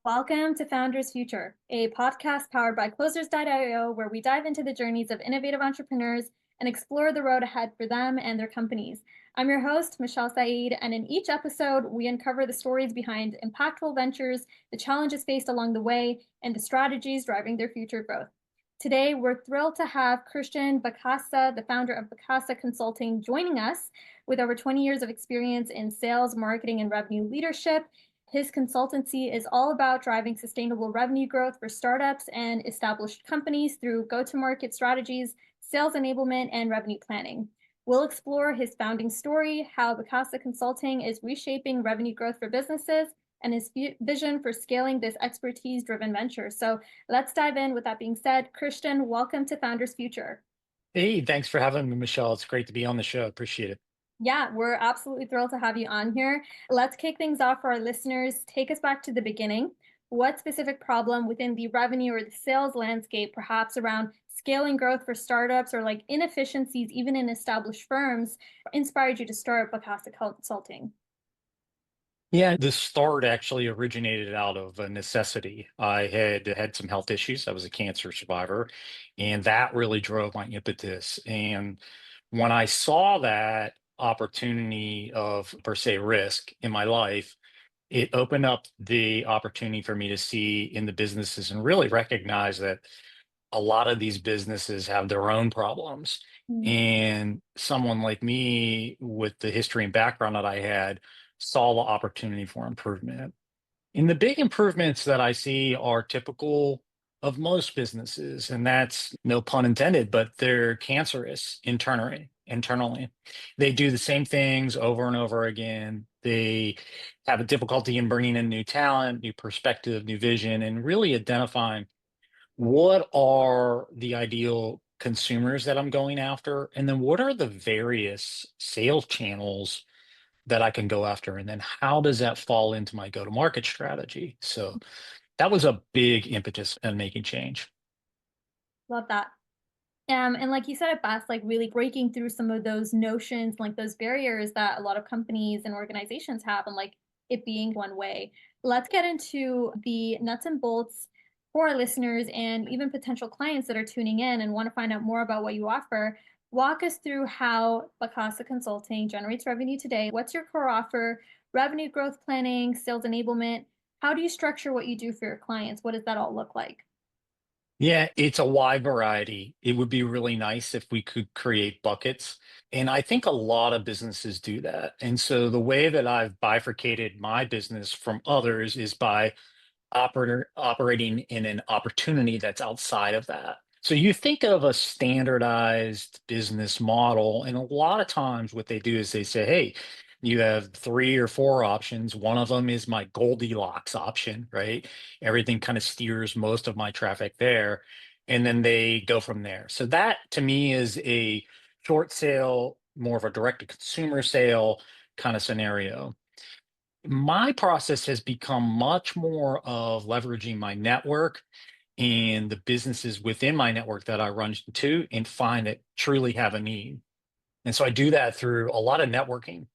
Welcome to Founders Future, a podcast powered by Closers.io, where we dive into the journeys of innovative entrepreneurs and explore the road ahead for them and their companies. I'm your host, Michelle Saeed, and in each episode, we uncover the stories behind impactful ventures, the challenges faced along the way, and the strategies driving their future growth. Today, we're thrilled to have Christian Bacasa, the founder of Bacasa Consulting, joining us with over 20 years of experience in sales, marketing, and revenue leadership. His consultancy is all about driving sustainable revenue growth for startups and established companies through go-to-market strategies, sales enablement, and revenue planning. We'll explore his founding story, how Bacasa Consulting is reshaping revenue growth for businesses, and his vision for scaling this expertise-driven venture. So let's dive in. With that being said, Christian, welcome to Founders Future. Hey, thanks for having me, Michelle. It's great to be on the show. Appreciate it. Yeah, we're absolutely thrilled to have you on here. Let's kick things off for our listeners. Take us back to the beginning. What specific problem within the revenue or the sales landscape, perhaps around scaling growth for startups or like inefficiencies even in established firms, inspired you to start Bacasa Consulting? Yeah, the start actually originated out of a necessity. I had some health issues. I was a cancer survivor, and that really drove my impetus. And when I saw that opportunity of, per se, risk in my life, it opened up the opportunity for me to see in the businesses and really recognize that a lot of these businesses have their own problems. Mm. And someone like me, with the history and background that I had, saw the opportunity for improvement. And the big improvements that I see are typical of most businesses, and that's no pun intended, but they're cancerous internally. Internally, they do the same things over and over again. They have a difficulty in bringing in new talent, new perspective, new vision, and really identifying what are the ideal consumers that I'm going after, and then what are the various sales channels that I can go after, and then how does that fall into my go-to-market strategy? So that was a big impetus in making change. Love that. And like you said it best, like really breaking through some of those notions, like those barriers that a lot of companies and organizations have, and like it being one way. Let's get into the nuts and bolts for our listeners and even potential clients that are tuning in and want to find out more about what you offer. Walk us through how Bacasa Consulting generates revenue today. What's your core offer? Revenue growth planning, sales enablement. How do you structure what you do for your clients? What does that all look like? Yeah, it's a wide variety. It would be really nice if we could create buckets. And I think a lot of businesses do that. And so the way that I've bifurcated my business from others is by operating in an opportunity that's outside of that. So you think of a standardized business model, and a lot of times what they do is they say, hey, you have three or four options. One of them is my Goldilocks option, right? Everything kind of steers most of my traffic there. And then they go from there. So that to me is a short sale, more of a direct to consumer sale kind of scenario. My process has become much more of leveraging my network and the businesses within my network that I run into and find that truly have a need. And so I do that through a lot of networking,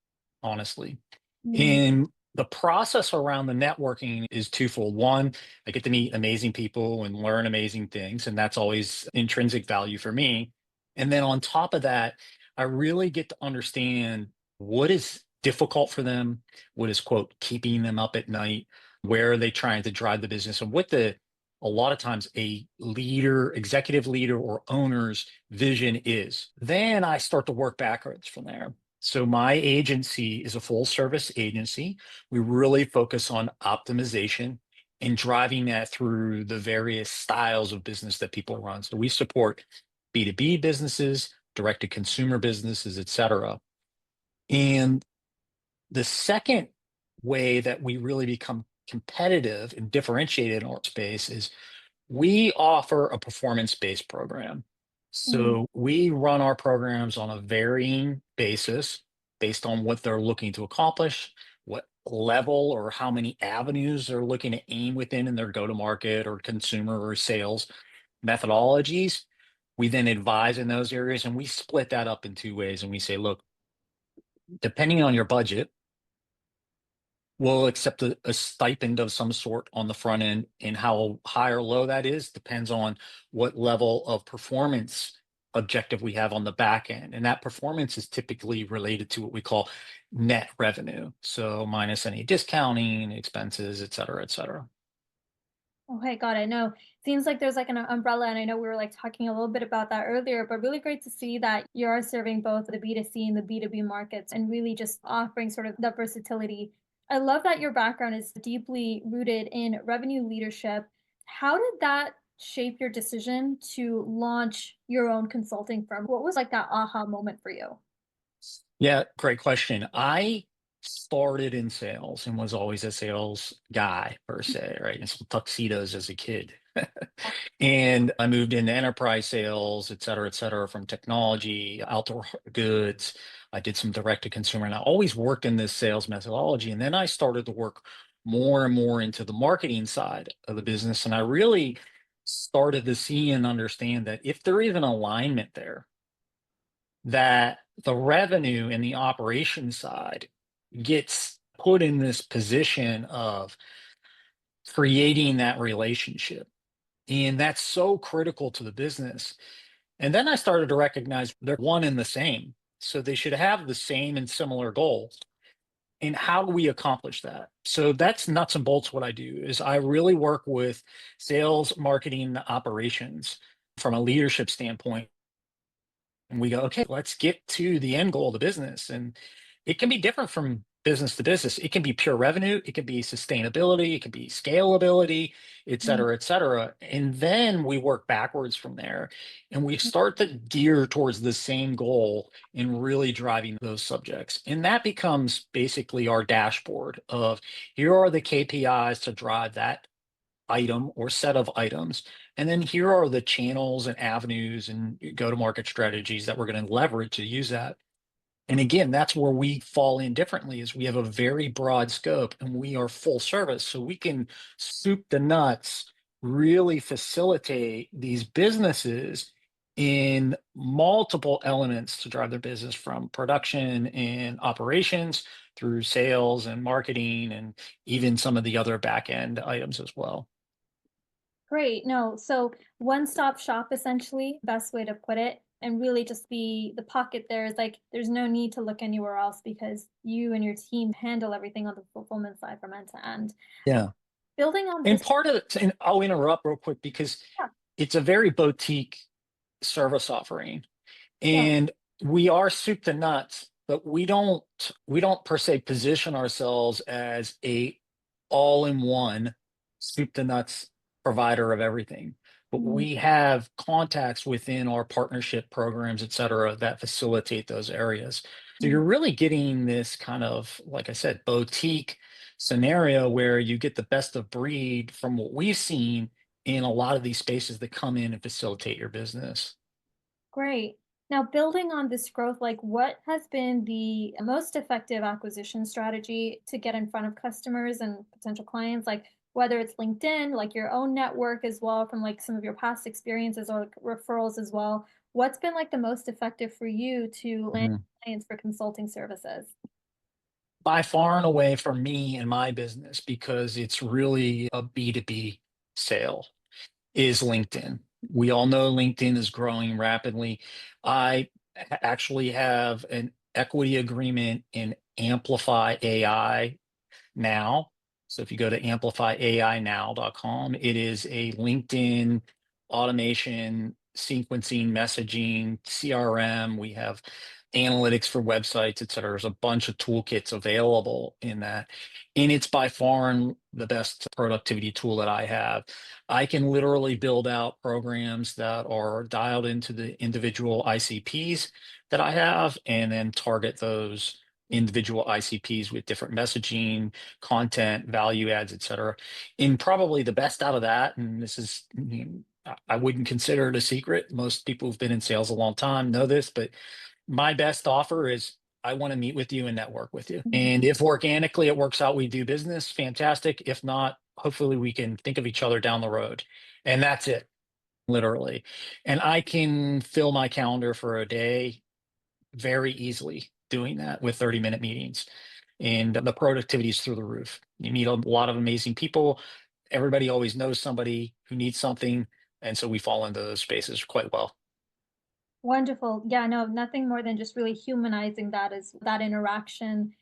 honestly. Mm. And the process around the networking is twofold. One, I get to meet amazing people and learn amazing things, and that's always intrinsic value for me. And then on top of that, I really get to understand what is difficult for them, what is, quote, keeping them up at night, where are they trying to drive the business, and what the a lot of times a leader, executive leader, or owner's vision is. Then I start to work backwards from there. So my agency is a full service agency. We really focus on optimization and driving that through the various styles of business that people run. So we support B2B businesses, direct to consumer businesses, et cetera. And the second way that we really become competitive and differentiated in our space is we offer a performance-based program. Mm. So we run our programs on a varying basis based on what they're looking to accomplish, what level or how many avenues they're looking to aim within in their go-to-market or consumer or sales methodologies. We then advise in those areas, and we split that up in two ways. And we say, look, depending on your budget, will accept a stipend of some sort on the front end, and how high or low that is depends on what level of performance objective we have on the back end. And that performance is typically related to what we call net revenue. So minus any discounting, expenses, et cetera, et cetera. Okay, got it. No, seems like there's like an umbrella, and I know we were like talking a little bit about that earlier, but really great to see that you are serving both the B2C and the B2B markets and really just offering sort of that versatility. I love that your background is deeply rooted in revenue leadership. How did that shape your decision to launch your own consulting firm? What was like that aha moment for you? Yeah, great question. I started in sales and was always a sales guy per se, right? In some tuxedos as a kid. And I moved into enterprise sales, et cetera, from technology, outdoor goods. I did some direct to consumer, and I always worked in this sales methodology. And then I started to work more and more into the marketing side of the business. And I really started to see and understand that if there is an alignment there, that the revenue and the operation side gets put in this position of creating that relationship. And that's so critical to the business. And then I started to recognize they're one and the same. So they should have the same and similar goals. And how do we accomplish that? So that's nuts and bolts what I do is I really work with sales, marketing, operations from a leadership standpoint, and we go, okay, let's get to the end goal of the business. And it can be different from business to business. It can be pure revenue, it can be sustainability, it can be scalability, et Mhm. cetera, et cetera. And then we work backwards from there and we start to gear towards the same goal in really driving those subjects. And that becomes basically our dashboard of here are the KPIs to drive that item or set of items. And then here are the channels and avenues and go to market strategies that we're going to leverage to use that. And again, that's where we fall in differently is we have a very broad scope and we are full service. So we can soup the nuts, really facilitate these businesses in multiple elements to drive their business from production and operations through sales and marketing and even some of the other back end items as well. Great. No, so one-stop shop essentially, best way to put it, and really just the pocket there is like there's no need to look anywhere else because you and your team handle everything on the fulfillment side from end to end. Yeah. Building on And this, part of it, and I'll interrupt real quick because yeah, it's a very boutique service offering. yeah. And we are soup to nuts, but we don't per se position ourselves as a all-in-one soup to nuts provider of everything. But Mhm, we have contacts within our partnership programs, et cetera, that facilitate those areas. So mhm. you're really getting this kind of, like I said, boutique scenario where you get the best of breed from what we've seen in a lot of these spaces that come in and facilitate your business. Great. Now, building on this growth, like what has been the most effective acquisition strategy to get in front of customers and potential clients? Like whether it's LinkedIn, like your own network as well, from like some of your past experiences or like, referrals as well. What's been like the most effective for you to land Mhm. clients for consulting services? By far and away for me and my business, because it's really a B2B sale, is LinkedIn. We all know LinkedIn is growing rapidly. I actually have an equity agreement in Amplify AI now. So if you go to amplifyainow.com, it is a LinkedIn automation, sequencing, messaging, CRM. We have analytics for websites, et cetera. There's a bunch of toolkits available in that. And it's by far and the best productivity tool that I have. I can literally build out programs that are dialed into the individual ICPs that I have and then target those individual ICPs with different messaging, content, value adds, et cetera. And probably the best out of that, and this is, I wouldn't consider it a secret. Most people who've been in sales a long time know this, but my best offer is I want to meet with you and network with you. Mhm. And if organically it works out, we do business, fantastic. If not, hopefully we can think of each other down the road. And that's it, literally. And I can fill my calendar for a day very easily doing that with 30-minute meetings. and the productivity is through the roof. You meet a lot of amazing people. Everybody always knows somebody who needs something, and so we fall into those spaces quite well. Wonderful. Yeah, no, nothing more than just really humanizing that is that interaction,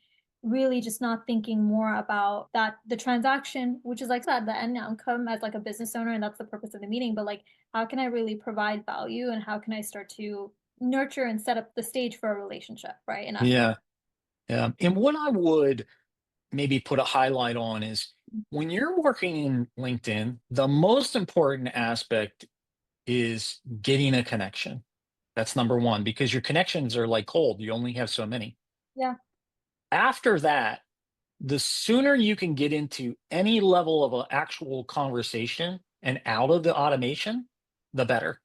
really just not thinking more about that the transaction, which is like that the end outcome as like a business owner, and that's the purpose of the meeting. But like, how can I really provide value and how can I start to nurture and set up the stage for a relationship, right? And Yeah, yeah. And what I would maybe put a highlight on is when you're working in LinkedIn, the most important aspect is getting a connection. That's number one, because your connections are like cold. You only have so many. yeah. After that, the sooner you can get into any level of an actual conversation and out of the automation, the better.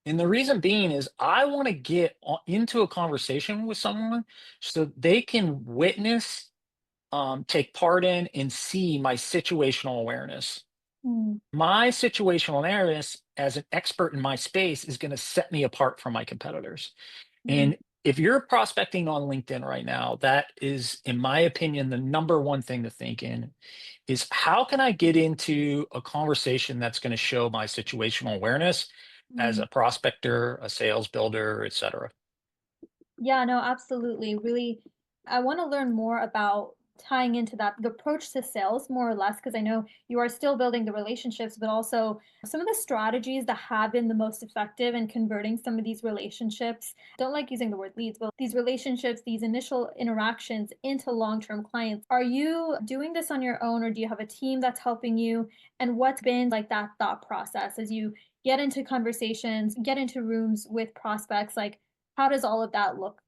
And the reason being is I want to get into a conversation with someone so they can witness, take part in, and see my situational awareness. Mm, My situational awareness as an expert in my space is going to set me apart from my competitors. mhm, And if you're prospecting on LinkedIn right now, that is, in my opinion, the number one thing to think in is how can I get into a conversation that's going to show my situational awareness as mm. a prospector, a sales builder, et cetera. Yeah, no, absolutely. Really, I want to learn more about tying into that the approach to sales more or less because I know you are still building the relationships, but also some of the strategies that have been the most effective in converting some of these relationships. Don't like using the word leads, but these relationships, these initial interactions into long-term clients. Are you doing this on your own or do you have a team that's helping you? And what's been like that thought process as you get into conversations, get into rooms with prospects? Like how does all of that look?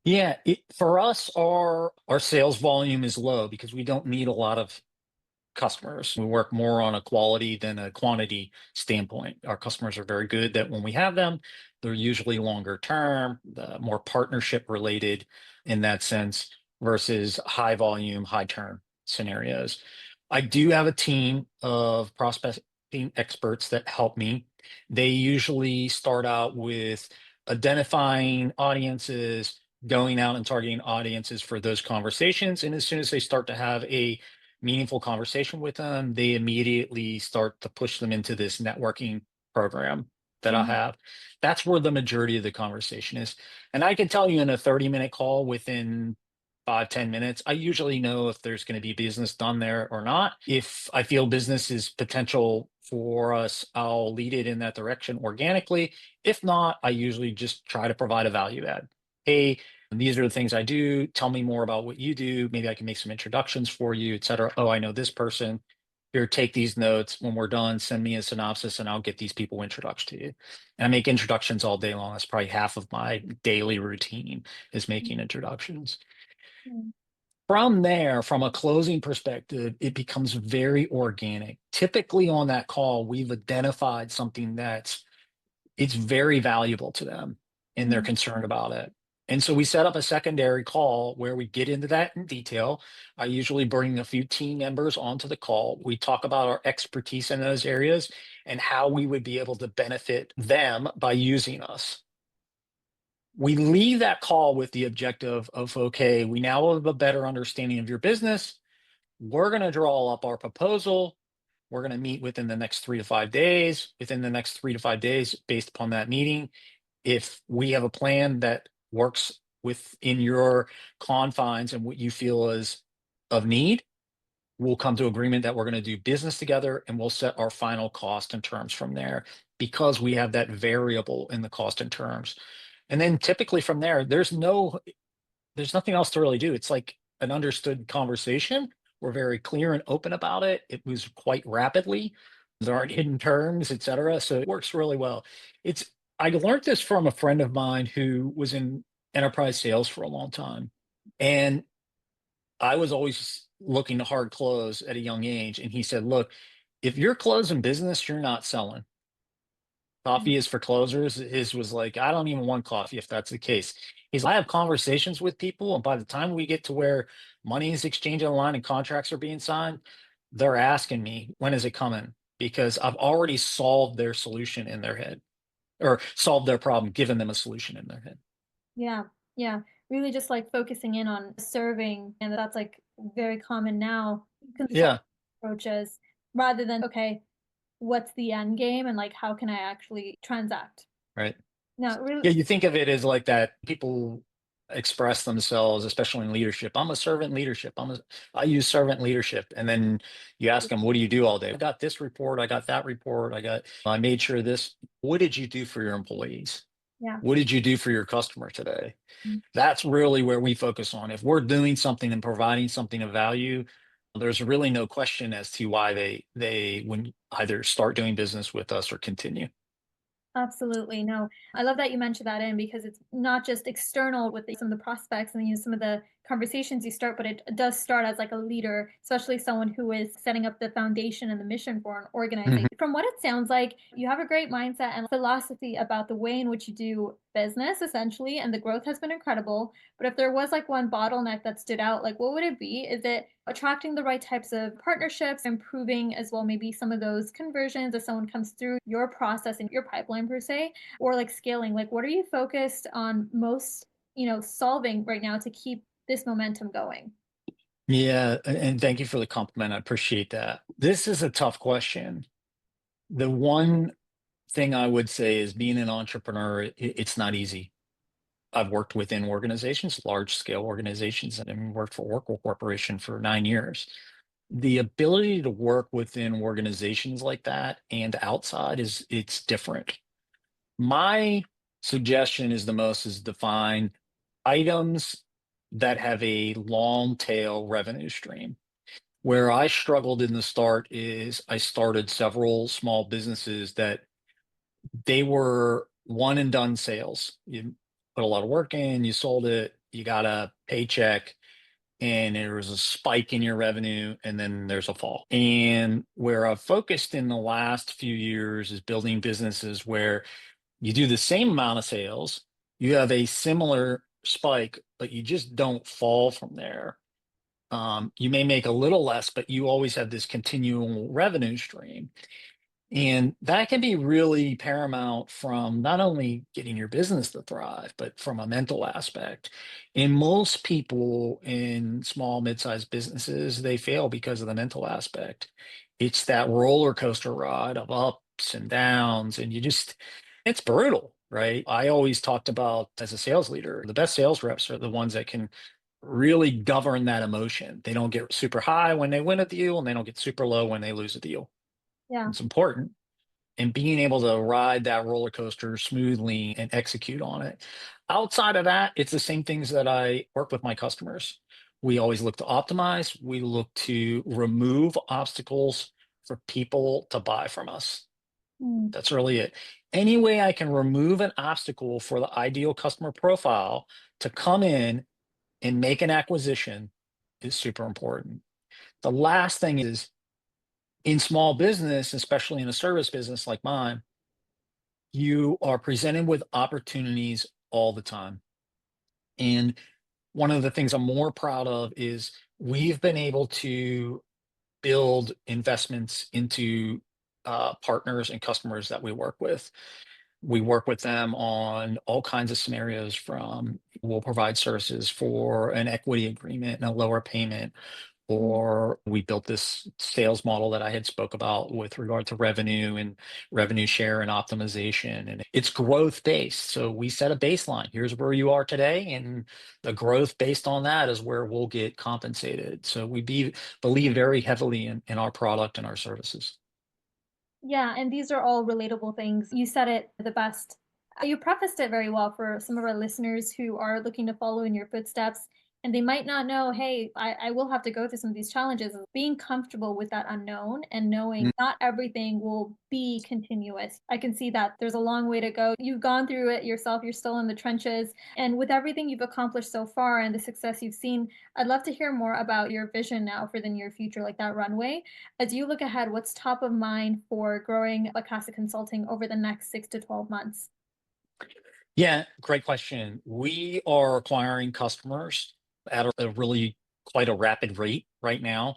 Yeah, for us, our sales volume is low because we don't need a lot of customers. We work more on a quality than a quantity standpoint. Our customers are very good that when we have them, they're usually longer term, more partnership related in that sense versus high volume, high term scenarios. I do have a team of prospecting experts that help me. They usually start out with identifying audiences, going out and targeting audiences for those conversations. And as soon as they start to have a meaningful conversation with them, they immediately start to push them into this networking program that I Mhm, have. That's where the majority of the conversation is. And I can tell you in a 30-minute call within 5, 10 minutes, I usually know if there's going to be business done there or not. If I feel business is potential for us, I'll lead it in that direction organically. If not, I usually just try to provide a value add. Hey, these are the things I do. Tell me more about what you do. Maybe I can make some introductions for you, et cetera. Oh, I know this person. Here, take these notes. When we're done, send me a synopsis and I'll get these people introduced to you. And I make introductions all day long. That's probably half of my daily routine is mhm, making introductions. mhm, From there, from a closing perspective, it becomes very organic. Typically on that call, we've identified something that's it's very valuable to them and they're mhm, concerned about it. And so we set up a secondary call where we get into that in detail. I usually bring a few team members onto the call. We talk about our expertise in those areas and how we would be able to benefit them by using us. We leave that call with the objective of okay, we now have a better understanding of your business. We're going to draw up our proposal. We're going to meet within the next 3 to 5 days. Within the next 3 to 5 days, based upon that meeting, if we have a plan that works within your confines and what you feel is of need, we'll come to agreement that we're going to do business together and we'll set our final cost and terms from there because we have that variable in the cost and terms. And then typically from there, there's nothing else to really do. It's like an understood conversation. We're very clear and open about it. It moves quite rapidly. There aren't hidden terms, et cetera. So it works really well. It's I learned this from a friend of mine who was in enterprise sales for a long time. And I was always looking to hard close at a young age. And he said, look, if you're closing business, you're not selling. mhm. Coffee is for closers. His was like, I don't even want coffee if that's the case. I have conversations with people, and by the time we get to where money is exchanged on the line and contracts are being signed, they're asking me, when is it coming? Because I've already solved their solution in their head or solved their problem, given them a solution in their head. Yeah, yeah. really just like focusing in on serving, and that's like very common now, consult Yeah, approaches rather than, okay, what's the end game and like how can I actually transact? right. No, really, Yeah, you think of it as like that people express themselves, especially in leadership. I'm a servant leadership. I use servant leadership. And then you ask them, what do you do all day? I got this report. I got that report. I made sure this. What did you do for your employees? yeah. What did you do for your customer today? Mm. That's really where we focus on. If we're doing something and providing something of value, there's really no question as to why they would either start doing business with us or continue. Absolutely. No, I love that you mentioned that in because it's not just external with some of the prospects and some of the conversations you start, but it does start as like a leader, especially someone who is setting up the foundation and the mission for an organization. Mhm. From what it sounds like, you have a great mindset and philosophy about the way in which you do business, essentially, and the growth has been incredible. But if there was like one bottleneck that stood out, like what would it be? Is it attracting the right types of partnerships, improving as well, maybe some of those conversions as someone comes through your process and your pipeline per se, or like scaling? Like, what are you focused on most, solving right now to keep this momentum going? Yeah, and thank you for the compliment. I appreciate that. This is a tough question. The one thing I would say is being an entrepreneur, it's not easy. I've worked within organizations, large scale organizations, and worked for Oracle Corporation for 9 years. The ability to work within organizations like that and outside it's different. My suggestion is define items that have a long tail revenue stream. Where I struggled in the start is I started several small businesses that they were one and done sales. You put a lot of work in, you sold it, you got a paycheck, and there was a spike in your revenue, and then there's a fall. And where I've focused in the last few years is building businesses where you do the same amount of sales, you have a similar spike, but you just don't fall from there. You may make a little less, but you always have this continual revenue stream. And that can be really paramount from not only getting your business to thrive, but from a mental aspect. And most people in small, mid-sized businesses, they fail because of the mental aspect. It's that roller coaster ride of ups and downs, and it's brutal, right? I always talked about as a sales leader, the best sales reps are the ones that can really govern that emotion. They don't get super high when they win a deal, and they don't get super low when they lose a deal. Yeah. It's important and being able to ride that roller coaster smoothly and execute on it. Outside of that, it's the same things that I work with my customers. We always look to optimize, we look to remove obstacles for people to buy from us. Mm, That's really it. Any way I can remove an obstacle for the ideal customer profile to come in and make an acquisition is super important. The last thing is in small business, especially in a service business like mine, you are presented with opportunities all the time. And one of the things I'm more proud of is we've been able to build investments into partners and customers that we work with. We work with them on all kinds of scenarios from we'll provide services for an equity agreement and a lower payment, mm. or we built this sales model that I had spoke about with regard to revenue and revenue share and optimization. And it's growth based. So we set a baseline. Here's where you are today. And the growth based on that is where we'll get compensated. So believe very heavily in our product and our services. Yeah, and these are all relatable things. You said it the best. You prefaced it very well for some of our listeners who are looking to follow in your footsteps. And they might not know, hey, I will have to go through some of these challenges. Being comfortable with that unknown and knowing not everything will be continuous. I can see that there's a long way to go. You've gone through it yourself, you're still in the trenches. And with everything you've accomplished so far and the success you've seen, I'd love to hear more about your vision now for the near future, like that runway. As you look ahead, what's top of mind for growing Bacasa Consulting over the next 6 to 12 months? Yeah, great question. We are acquiring customers at a really quite a rapid rate right now.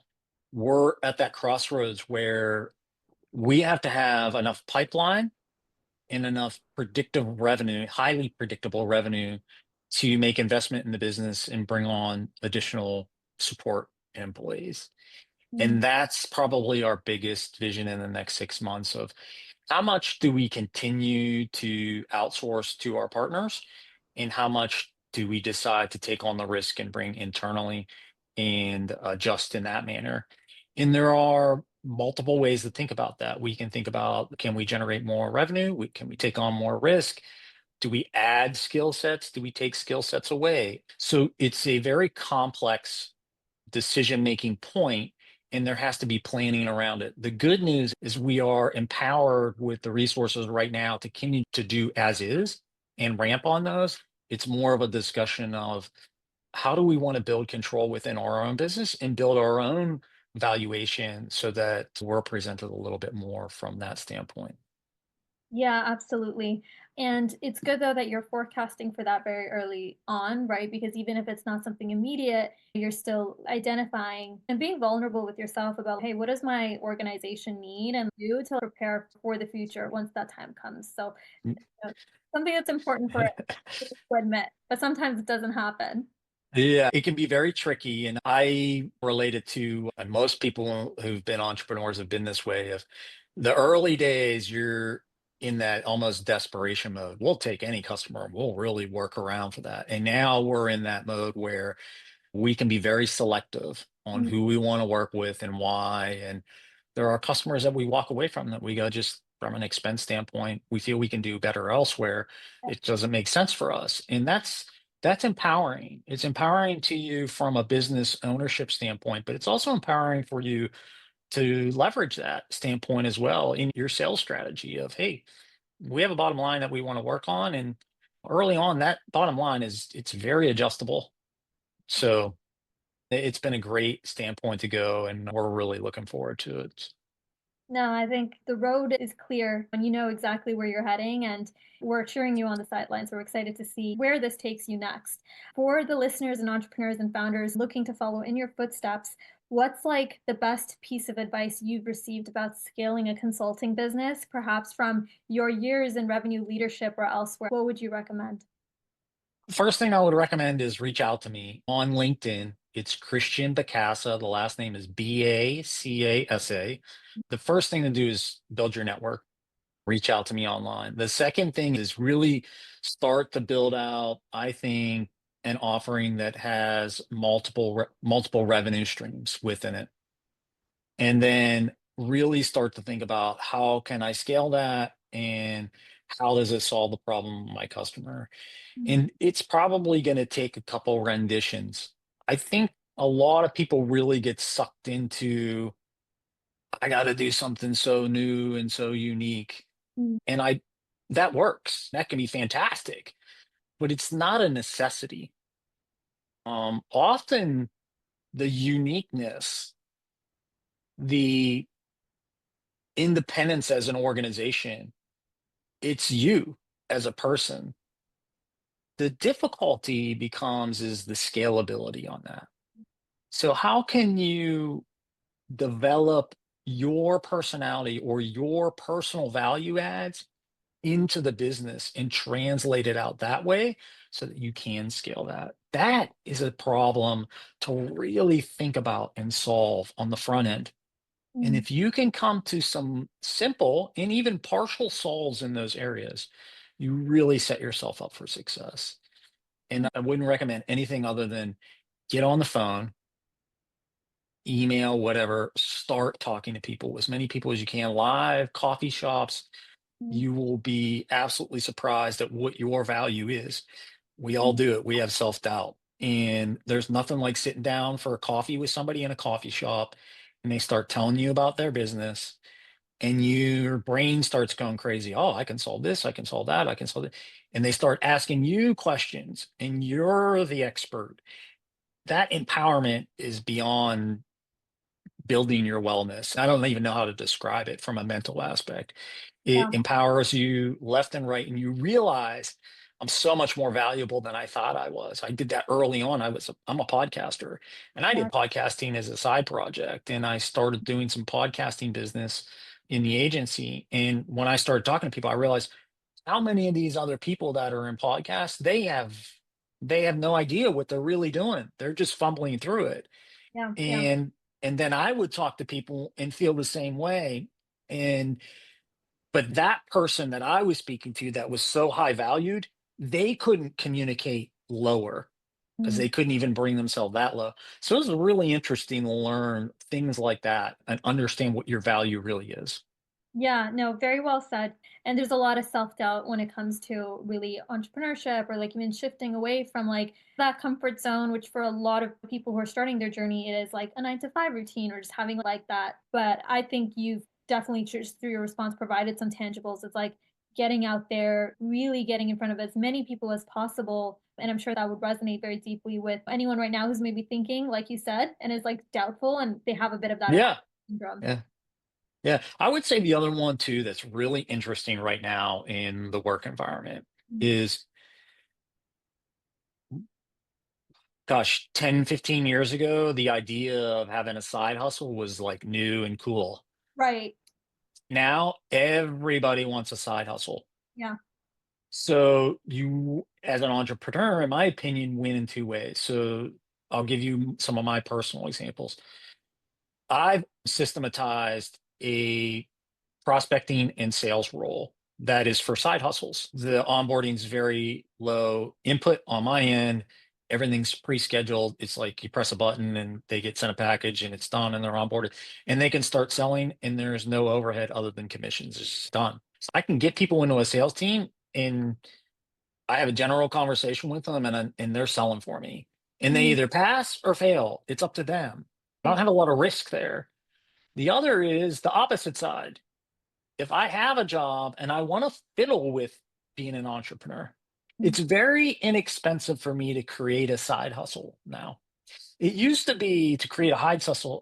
We're at that crossroads where we have to have enough pipeline and enough predictive revenue, highly predictable revenue to make investment in the business and bring on additional support employees. Mm. And that's probably our biggest vision in the next 6 months of how much do we continue to outsource to our partners and how much do we decide to take on the risk and bring internally and adjust in that manner. And there are multiple ways to think about that. We can think about, can we generate more revenue? Can we take on more risk? Do we add skill sets? Do we take skill sets away? So it's a very complex decision-making point, and there has to be planning around it. The good news is we are empowered with the resources right now to continue to do as is and ramp on those. It's more of a discussion of how do we want to build control within our own business and build our own valuation so that we're presented a little bit more from that standpoint. Yeah, absolutely. And it's good though that you're forecasting for that very early on, right? Because even if it's not something immediate, you're still identifying and being vulnerable with yourself about, hey, what does my organization need and do to prepare for the future once that time comes. So, something that's important for people to admit, but sometimes it doesn't happen. Yeah, it can be very tricky. And I relate it to, and most people who've been entrepreneurs have been this way of the early days, you're in that almost desperation mode. We'll take any customer, and we'll really work around for that. And now we're in that mode where we can be very selective on Mm. who we want to work with and why. And there are customers that we walk away from that we go, just from an expense standpoint, we feel we can do better elsewhere. It doesn't make sense for us. And that's empowering. It's empowering to you from a business ownership standpoint, but it's also empowering for you to leverage that standpoint as well in your sales strategy of, hey, we have a bottom line that we want to work on. And early on, that bottom line it's very adjustable. So it's been a great standpoint to go, and we're really looking forward to it. No, I think the road is clear and you know exactly where you're heading, and we're cheering you on the sidelines. We're excited to see where this takes you next. For the listeners and entrepreneurs and founders looking to follow in your footsteps, what's like the best piece of advice you've received about scaling a consulting business, perhaps from your years in revenue leadership or elsewhere? What would you recommend? First thing I would recommend is reach out to me on LinkedIn. It's Christian Bacasa. The last name is Bacasa. The first thing to do is build your network, reach out to me online. The second thing is really start to build out, I think, an offering that has multiple revenue streams within it. And then really start to think about how can I scale that and how does it solve the problem of my customer? Mm. And it's probably going to take a couple renditions. I think a lot of people really get sucked into, I got to do something so new and so unique. Mm. And that works. That can be fantastic, but it's not a necessity. Often the uniqueness, the independence as an organization, it's you as a person. The difficulty becomes is the scalability on that. So how can you develop your personality or your personal value adds into the business and translate it out that way so that you can scale that? That is a problem to really think about and solve on the front end. And Mm. if you can come to some simple and even partial solves in those areas, you really set yourself up for success. And I wouldn't recommend anything other than get on the phone, email, whatever, start talking to people, as many people as you can, live coffee shops. Mm. You will be absolutely surprised at what your value is. We all Mm. do it. We have self-doubt. And there's nothing like sitting down for a coffee with somebody in a coffee shop and they start telling you about their business and your brain starts going crazy. Oh, I can solve this, I can solve that, I can solve it. And they start asking you questions and you're the expert. That empowerment is beyond building your wellness. I don't even know how to describe it from a mental aspect. It Yeah. empowers you left and right, and you realize I'm so much more valuable than I thought I was. I did that early on. I'm a podcaster, and I Yeah. did podcasting as a side project, and I started doing some podcasting business in the agency. And when I started talking to people, I realized how many of these other people that are in podcasts, they have they have no idea what they're really doing. They're just fumbling through it. Yeah, yeah. And then I would talk to people and feel the same way. And but that person that I was speaking to that was so high valued, they couldn't communicate lower because Mm. they couldn't even bring themselves that low. So it was really interesting to learn things like that and understand what your value really is. Yeah, no, very well said. And there's a lot of self-doubt when it comes to really entrepreneurship or like even shifting away from like that comfort zone, which for a lot of people who are starting their journey, it is like a 9 to 5 routine or just having like that. But I think you've definitely just through your response provided some tangibles. It's like getting out there, really getting in front of as many people as possible. And I'm sure that would resonate very deeply with anyone right now who's maybe thinking, like you said, and is like doubtful and they have a bit of that Yeah. syndrome. Yeah. Yeah. I would say the other one too that's really interesting right now in the work environment is, gosh, 10, 15 years ago, the idea of having a side hustle was like new and cool. Right. Now everybody wants a side hustle. Yeah. So you, as an entrepreneur, in my opinion, win in two ways. So I'll give you some of my personal examples. I've systematized a prospecting and sales role that is for side hustles. The onboarding is very low input on my end. Everything's pre-scheduled. It's like you press a button and they get sent a package and it's done and they're onboarded and they can start selling and there's no overhead other than commissions. It's just done. So I can get people into a sales team and I have a general conversation with them and they're selling for me. And they Mm, either pass or fail. It's up to them. I don't right. have a lot of risk there. The other is the opposite side. If I have a job and I want to fiddle with being an entrepreneur, Mm, it's very inexpensive for me to create a side hustle now. It used to be to create a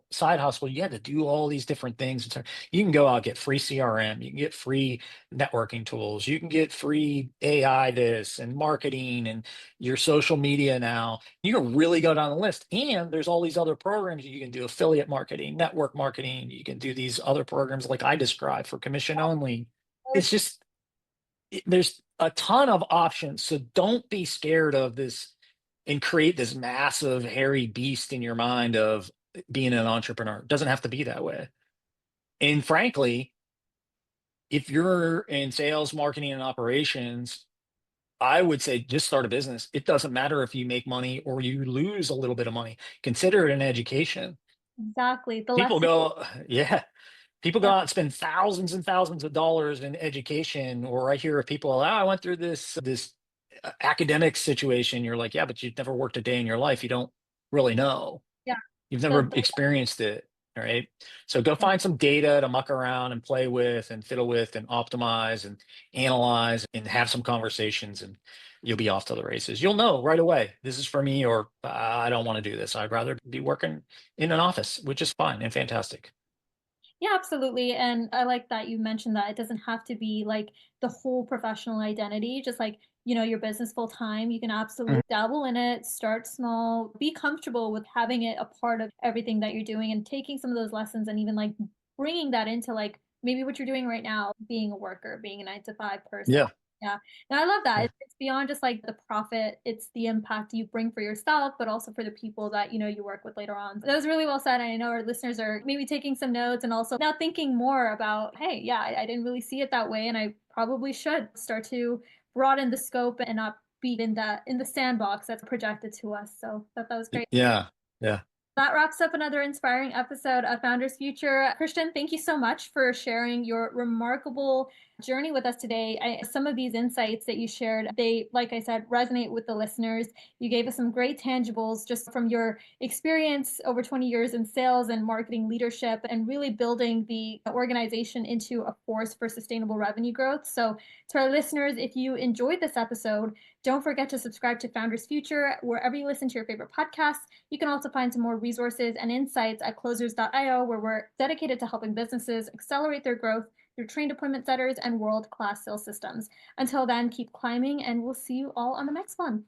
side hustle, you had to do all these different things. You can go out, get free CRM, you can get free networking tools, you can get free AI this and marketing and your social media now. You can really go down the list. And there's all these other programs you can do affiliate marketing, network marketing. You can do these other programs like I described for commission only. It's just, there's a ton of options. So don't be scared of this and create this massive hairy beast in your mind of being an entrepreneur. It doesn't have to be that way. And frankly, if you're in sales, marketing, and operations, I would say just start a business. It doesn't matter if you make money or you lose a little bit of money. Consider it an education. Exactly. The People lesson. go, yeah, people go Yeah. out and spend thousands and thousands of dollars in education. Or I hear of people, oh, I went through this academic situation. You're like, yeah, but you've never worked a day in your life. You don't really know. Yeah. You've The never the experienced it, all right? So go yeah. find some data to muck around and play with and fiddle with and optimize and analyze and have some conversations and you'll be off to the races. You'll know right away, this is for me or I don't want to do this. I'd rather be working in an office, which is fine and fantastic. Yeah, absolutely. And I like that you mentioned that it doesn't have to be like the whole professional identity, just like, your business full time. You can Mhm. absolutely dabble in it, start small, be comfortable with having it a part of everything that you're doing and taking some of those lessons and even like bringing that into like maybe what you're doing right now, being a worker, being a 9 to 5 person. Yeah. Yeah. And I love that. Yeah. It's beyond just like the profit, it's the impact you bring for yourself, but also for the people that you work with later on. That was really well said. I know our listeners are maybe taking some notes and also now thinking more about, hey, yeah, I didn't really see it that way. And I probably should start to broaden the scope and not be in the sandbox that's projected to us. So that was great. Yeah. Yeah. That wraps up another inspiring episode of Founders Future. Christian, thank you so much for sharing your remarkable journey with us today. Some of these insights that you shared, they, like I said, resonate with the listeners. You gave us some great tangibles just from your experience over 20 years in sales and marketing leadership and really building the organization into a force for sustainable revenue growth. So, to our listeners, if you enjoyed this episode, don't forget to subscribe to Founders Future wherever you listen to your favorite podcasts. You can also find some more resources and insights at closers.io, where we're dedicated to helping businesses accelerate their growth through trained appointment setters and world class sales systems. Until then, keep climbing, and we'll see you all on the next one.